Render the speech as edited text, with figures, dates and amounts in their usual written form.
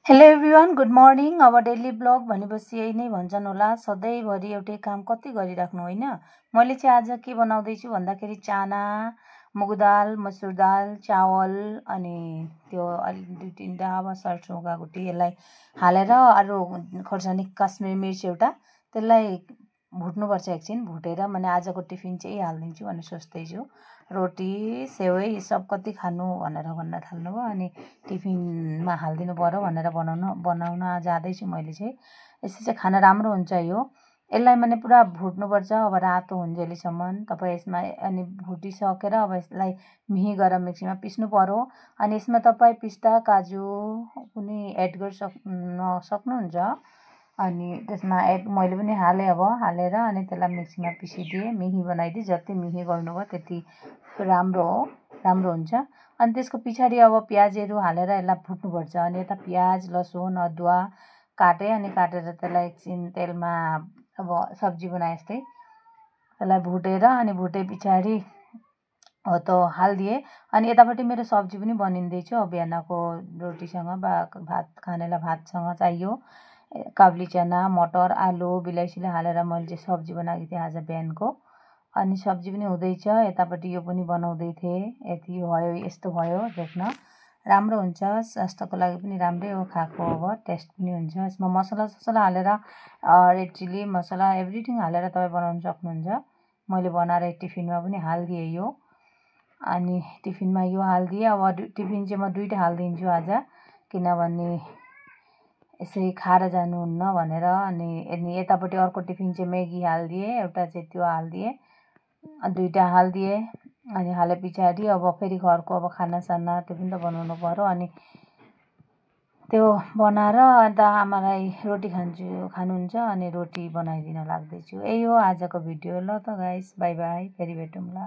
Hello everyone, good morning. अब daily blog भनेपछि यही नै भन्छन् होला, सधैँभरि एउटै काम कति गरिराख्नु होइन। मैले चाहिँ आज के बनाउँदैछु भन्दाखेरि चाना, मुग दाल, मसुर दाल, चावल अनि त्यो अलि 2-3टा अब सरसोका गुटी यसलाई हालेर अरू खोर्सानी काश्मिरी मिर्च एउटा त्यसलाई भुट्नुपर्छ। एकछिन भुटेर मैले आजको टिफिन चाहिँ हालिदिन्छु भनेर सोच्दैछु। रोटी सेवै यी सब कति खानु भनेर भन्न थाल्नुभयो, अनि टिफिनमा हालिदिनु पर्यो भनेर बनाउन जाँदैछु मैले चाहिँ। यसो चाहिँ खाना राम्रो हुन्छ यो। यसलाई मैले पुरा भुट्नुपर्छ अब रातो हुन्जेलीसम्म तपाईँ यसमा। अनि भुटिसकेर अब यसलाई मिही गरेर मिक्सीमा पिस्नु पर्यो। अनि यसमा तपाईँ पिस्ता काजु पनि एड सक्नुहुन्छ। अनि त्यसमा मैले पनि हालेँ अब हालेर अनि त्यसलाई मिक्सीमा पिसिदिएँ, मिही बनाइदिएँ। जति मिही गर्नुभयो त्यति राम्रो हुन्छ। अनि त्यसको पछाडि अब प्याजहरू हालेर यसलाई फुट्नुपर्छ। अनि यता प्याज लसुन अदुवा काटेँ, अनि काटेर त्यसलाई एकछिन तेलमा अब सब्जी बनाए जस्तै त्यसलाई भुटेर अनि भुटे पछाडि हो त हालिदिएँ। अनि यतापट्टि मेरो सब्जी पनि बनिँदैछ। बिहानको रोटीसँग भात खानेलाई भातसँग चाहियो। काब्ली चना मटर आलु बिलाइसिलाई हालेर मैले चाहिँ सब्जी बनाएको थिएँ आज बिहानको। अनि सब्जी पनि हुँदैछ, यतापट्टि यो पनि बनाउँदै थिएँ। यति भयो, यस्तो भयो देख्न राम्रो हुन्छ। स्वास्थ्यको लागि पनि राम्रै हो खाएको, अब टेस्ट पनि हुन्छ। यसमा मसला हालेर रेड चिल्ली मसला एभ्रिथिङ हालेर तपाईँ बनाउन सक्नुहुन्छ। मैले बनाएर टिफिनमा पनि हालिदिएँ यो। अनि टिफिनमा यो हालिदिएँ। अब टिफिन चाहिँ म 2टा हालिदिन्छु आज, किनभने यसै खाएर जानुहुन्न भनेर। अनि यतापट्टि अर्को टिफिन चाहिँ म्यागी हालिदिएँ, एउटा चाहिँ त्यो हालिदिएँ, 2टा हालिदिएँ। अनि हाले पछाडि अब फेरि घरको अब खानासाना त्यो पनि त बनाउनु पर्यो। अनि त्यो बनाएर अन्त आमालाई रोटी खानुहुन्छ, अनि रोटी बनाइदिन लाग्दैछु। यही हो आजको भिडियो। ल त गाइस, बाई बाई, फेरि भेटौँला।